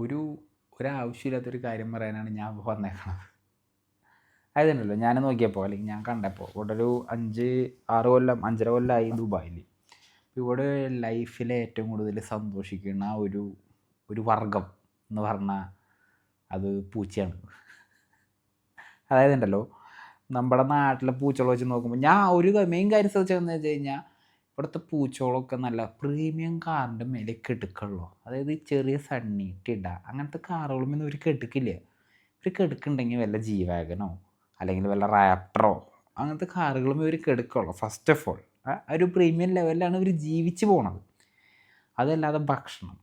ഒരു ഒരാവശ്യമില്ലാത്തൊരു കാര്യം പറയാനാണ് ഞാൻ വന്നേക്കണത്. അതായതുണ്ടല്ലോ, ഞാൻ നോക്കിയപ്പോൾ അല്ലെങ്കിൽ ഞാൻ കണ്ടപ്പോൾ ഇവിടെ ഒരു 5-6 കൊല്ലം 5.5 കൊല്ലമായി ദുബായിൽ. ഇവിടെ ലൈഫിൽ ഏറ്റവും കൂടുതൽ സന്തോഷിക്കുന്ന ഒരു ഒരു വർഗം എന്ന് പറഞ്ഞാൽ അത് പൂച്ചയാണ്. അതായതുണ്ടല്ലോ, നമ്മുടെ നാട്ടിലെ പൂച്ചകളെ വെച്ച് നോക്കുമ്പോൾ ഞാൻ ഒരു മെയിൻ കാര്യം ശ്രദ്ധിച്ചതെന്ന് വെച്ച് കഴിഞ്ഞാൽ ഇവിടുത്തെ പൂച്ചകളൊക്കെ നല്ല പ്രീമിയം കാറിൻ്റെ മേലെ കെടുക്കുള്ളൂ. അതായത് ഈ ചെറിയ സണ്ണി ടിഡ അങ്ങനത്തെ കാറുകളൊന്നും ഇവർ കെടുക്കില്ല. ഇവർ കെടുക്കുന്നുണ്ടെങ്കിൽ വല്ല ജി വാഗനോ അല്ലെങ്കിൽ വല്ല റാപ്റ്ററോ അങ്ങനത്തെ കാറുകളും ഇവർ കെടുക്കുള്ളൂ. ഫസ്റ്റ് ഓഫ് ഓൾ ഒരു പ്രീമിയം ലെവലിലാണ് ഇവർ ജീവിച്ച് പോണത്. അതല്ലാതെ ഭക്ഷണം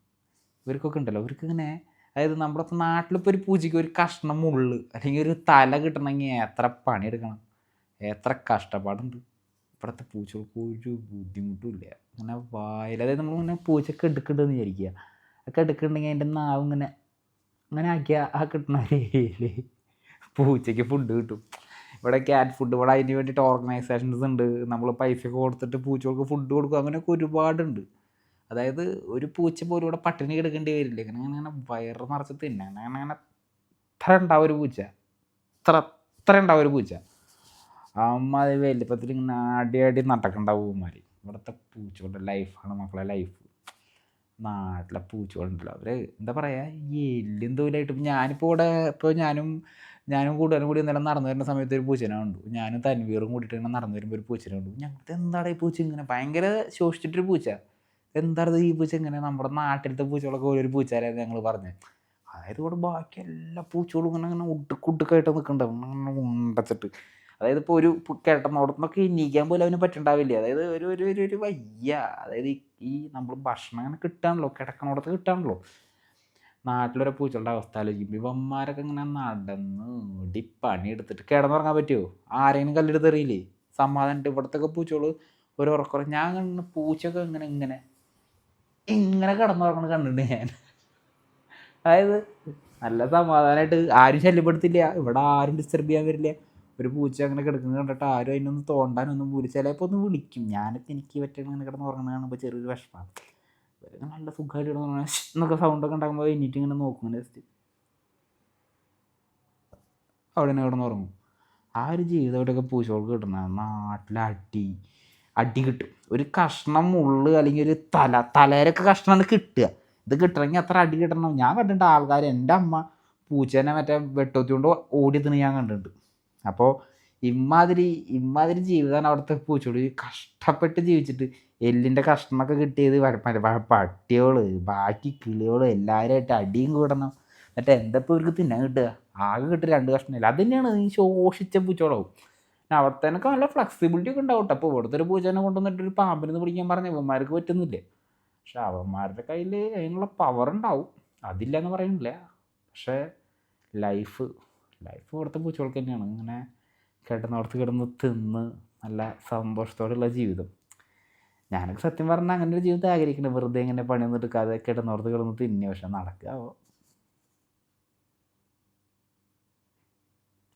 ഇവർക്കൊക്കെ ഉണ്ടല്ലോ, ഇവർക്കിങ്ങനെ അതായത് നമ്മുടെ നാട്ടിലിപ്പോൾ ഒരു പൂച്ചയ്ക്ക് ഒരു കഷ്ണം മുള്ള് അല്ലെങ്കിൽ ഒരു തല കിട്ടണമെങ്കിൽ എത്ര പണിയെടുക്കണം, എത്ര കഷ്ടപ്പാടുണ്ട്. ഇവിടുത്തെ പൂച്ചകൾക്ക് ഒരു ബുദ്ധിമുട്ടും ഇല്ല. അങ്ങനെ വായിൽ അതായത് നമ്മളിങ്ങനെ പൂച്ചക്ക് എടുക്കുന്നുണ്ടെന്ന് വിചാരിക്കുക. ഒക്കെ എടുക്കുന്നുണ്ടെങ്കിൽ അതിൻ്റെ നാവ് ഇങ്ങനെ അങ്ങനെ ആക്കിയാൽ ആ കിട്ടുന്ന ഒരു ഏരിയയിൽ പൂച്ചയ്ക്ക് ഫുഡ് കിട്ടും. ഇവിടെ ക്യാറ്റ് ഫുഡ്, ഇവിടെ അതിന് വേണ്ടിയിട്ട് ഓർഗനൈസേഷൻസ് ഉണ്ട്. നമ്മൾ പൈസയൊക്കെ കൊടുത്തിട്ട് പൂച്ചകൾക്ക് ഫുഡ് കൊടുക്കും. അങ്ങനെയൊക്കെ ഒരുപാടുണ്ട്. അതായത് ഒരു പൂച്ച പോലും ഇവിടെ പട്ടിണി കിടക്കേണ്ടി വരില്ല. ഇങ്ങനെ അങ്ങനെ വയറ് നിറച്ച് തിന്നാൻ അങ്ങനെ അങ്ങനെ ഇത്ര ഉണ്ടാവും ഒരു പൂച്ച, ഇത്ര ഉണ്ടാവും ഒരു പൂച്ച. അമ്മ അത് വലിപ്പത്തിൽ ഇങ്ങനെ അടി നടക്കണ്ടാവും ഇവന്മാർ. ഇവിടുത്തെ പൂച്ചകളുടെ ലൈഫാണ് മക്കളെ ലൈഫ്. നാട്ടിലെ പൂച്ചകളുണ്ടല്ലോ, അവർ എന്താ പറയുക, എല്ലും തോലായിട്ട്. ഞാനിപ്പോൾ ഇവിടെ ഞാനും കൂട്ടുകാരും കൂടി ഇന്നലെ നടന്നു വരുന്ന സമയത്ത് ഒരു പൂച്ചനെ കണ്ടു. ഞാനും തൻവീറും കൂടിയിട്ട് ഇങ്ങനെ നടന്നു വരുമ്പോൾ ഒരു പൂച്ചനെ കണ്ടു. ഞങ്ങൾക്ക് എന്താണ് ഈ പൂച്ച ഇങ്ങനെ ഭയങ്കര ശോഷിച്ചിട്ടൊരു പൂച്ച, എന്താണ് ഈ പൂച്ച ഇങ്ങനെ? നമ്മുടെ നാട്ടിലത്തെ പൂച്ചകളൊക്കെ ഓരോ പൂച്ചയായിരുന്നു ഞങ്ങൾ പറഞ്ഞത്. അതായത് ഇവിടെ ബാക്കി എല്ലാ പൂച്ചകളും ഇങ്ങനെ ഇങ്ങനെ ഉടുക്കുടുക്കായിട്ട് നിൽക്കുന്നുണ്ടാവും, അങ്ങനെ ഉണ്ടച്ചിട്ട്. അതായത് ഇപ്പോൾ ഒരു കിടന്നോടത്തുനിന്നൊക്കെ എണീക്കാൻ പോലും അവന് പറ്റുണ്ടാവില്ല. അതായത് ഒരു ഒരു ഒരു ഒരു വയ്യ. അതായത് ഈ നമ്മൾ ഭക്ഷണം അങ്ങനെ കിട്ടാണല്ലോ, കിടക്കണോടത്ത് കിട്ടാണല്ലോ. നാട്ടിലൊരു പൂച്ചകളുടെ അവസ്ഥ ആലോചിക്കുമ്പോൾ ഇവന്മാരൊക്കെ ഇങ്ങനെ നടന്ന് ഓടി പണിയെടുത്തിട്ട് കിടന്നുറങ്ങാൻ പറ്റുമോ? ആരെങ്കിലും കല്ലെടുത്ത് എറിയില്ലേ? സമാധാനമായിട്ട്. ഇവിടുത്തെ പൂച്ചകൾ ഒരു ഉറക്കുറം. ഞാൻ കണ്ട പൂച്ചയൊക്കെ ഇങ്ങനെ ഇങ്ങനെ ഇങ്ങനെ കിടന്നുറങ്ങണം കണ്ടിട്ടുണ്ട് ഞാൻ. അതായത് നല്ല സമാധാനമായിട്ട്, ആരും ശല്യപ്പെടുത്തില്ല. ഇവിടെ ആരും ഡിസ്റ്റർബ് ചെയ്യാൻ വരില്ല. ഒരു പൂച്ച അങ്ങനെ കിടക്കുന്നത് കണ്ടിട്ട് ആരും അതിനൊന്ന് തോണ്ടാനൊന്നും പോലും. ചിലപ്പോൾ ഒന്ന് വിളിക്കും. ഞാനൊക്കെ എനിക്ക് പറ്റുന്ന ഇങ്ങനെ കിടന്ന് ഉറങ്ങുന്നത് കാണുമ്പോൾ ചെറിയൊരു വിഷമമാണ്. ഇവരൊക്കെ നല്ല സുഖമായിട്ട് കിടന്ന് എന്നൊക്കെ സൗണ്ടൊക്കെ ഉണ്ടാകുമ്പോൾ എണീറ്റ് ഇങ്ങനെ നോക്കും. ഇങ്ങനെ ജസ്റ്റ് അവിടെ തന്നെ കിടന്ന് ഉറങ്ങും. ആ ഒരു ജീവിതമായിട്ടൊക്കെ പൂച്ചകൾക്ക് കിട്ടുന്ന നാട്ടിലെ അടി കിട്ടും. ഒരു കഷ്ണം മുള്ള് അല്ലെങ്കിൽ ഒരു തലയിലൊക്കെ കഷ്ണമാണ് കിട്ടുക. ഇത് കിട്ടണമെങ്കിൽ അത്ര അടി കിട്ടണം. ഞാൻ കണ്ടിട്ടുണ്ട് ആൾക്കാർ, എൻ്റെ അമ്മ പൂച്ചേനെ മറ്റേ വെട്ടോത്തി കൊണ്ട് ഓടി തിന്ന് ഞാൻ കണ്ടിട്ടുണ്ട്. അപ്പോൾ ഇമ്മാതിരി ജീവിതമാണ് അവിടുത്തെ പൂച്ചയോട്. കഷ്ടപ്പെട്ട് ജീവിച്ചിട്ട് എല്ലിൻ്റെ കഷ്ണമൊക്കെ കിട്ടിയത് പട്ടികൾ ബാക്കി കിളികൾ എല്ലാവരുമായിട്ട് അടിയും കൂടണം. എന്നിട്ട് എന്തപ്പോൾ ഇവർക്ക് തിന്നാൻ കിട്ടുക? ആകെ കിട്ടുക 2 കഷ്ണമില്ല. അത് തന്നെയാണ് ഈ ശോഷിച്ച പൂച്ചകളാവും. പിന്നെ അവിടുത്തേനൊക്കെ നല്ല ഫ്ലെക്സിബിലിറ്റി ഒക്കെ ഉണ്ടാവും കേട്ടോ. അപ്പോൾ ഇവിടുത്തെ ഒരു പൂച്ചേനെ കൊണ്ടുവന്നിട്ട് ഒരു പാമ്പിനെ പിടിക്കാൻ പറഞ്ഞ ഇവന്മാർക്ക് പറ്റുന്നില്ലേ. പക്ഷെ അവന്മാരുടെ കയ്യിൽ അതിനുള്ള പവർ ഉണ്ടാവും, അതില്ല എന്ന് പറയുന്നില്ല. പക്ഷേ ലൈഫ് ഇവിടുത്തെ പൂച്ചകൾക്ക് തന്നെയാണ്. ഇങ്ങനെ കിടന്നോടത്ത് കിടന്ന് തിന്ന് നല്ല സന്തോഷത്തോടെയുള്ള ജീവിതം. ഞാനൊക്കെ സത്യം പറഞ്ഞാൽ അങ്ങനെ ഒരു ജീവിതം ആഗ്രഹിക്കുന്നത്. വെറുതെ ഇങ്ങനെ പണിയൊന്നും എടുക്കാതെ കിടന്നോടത്ത് കിടന്ന് തിന്നുക. പക്ഷെ നടക്കുക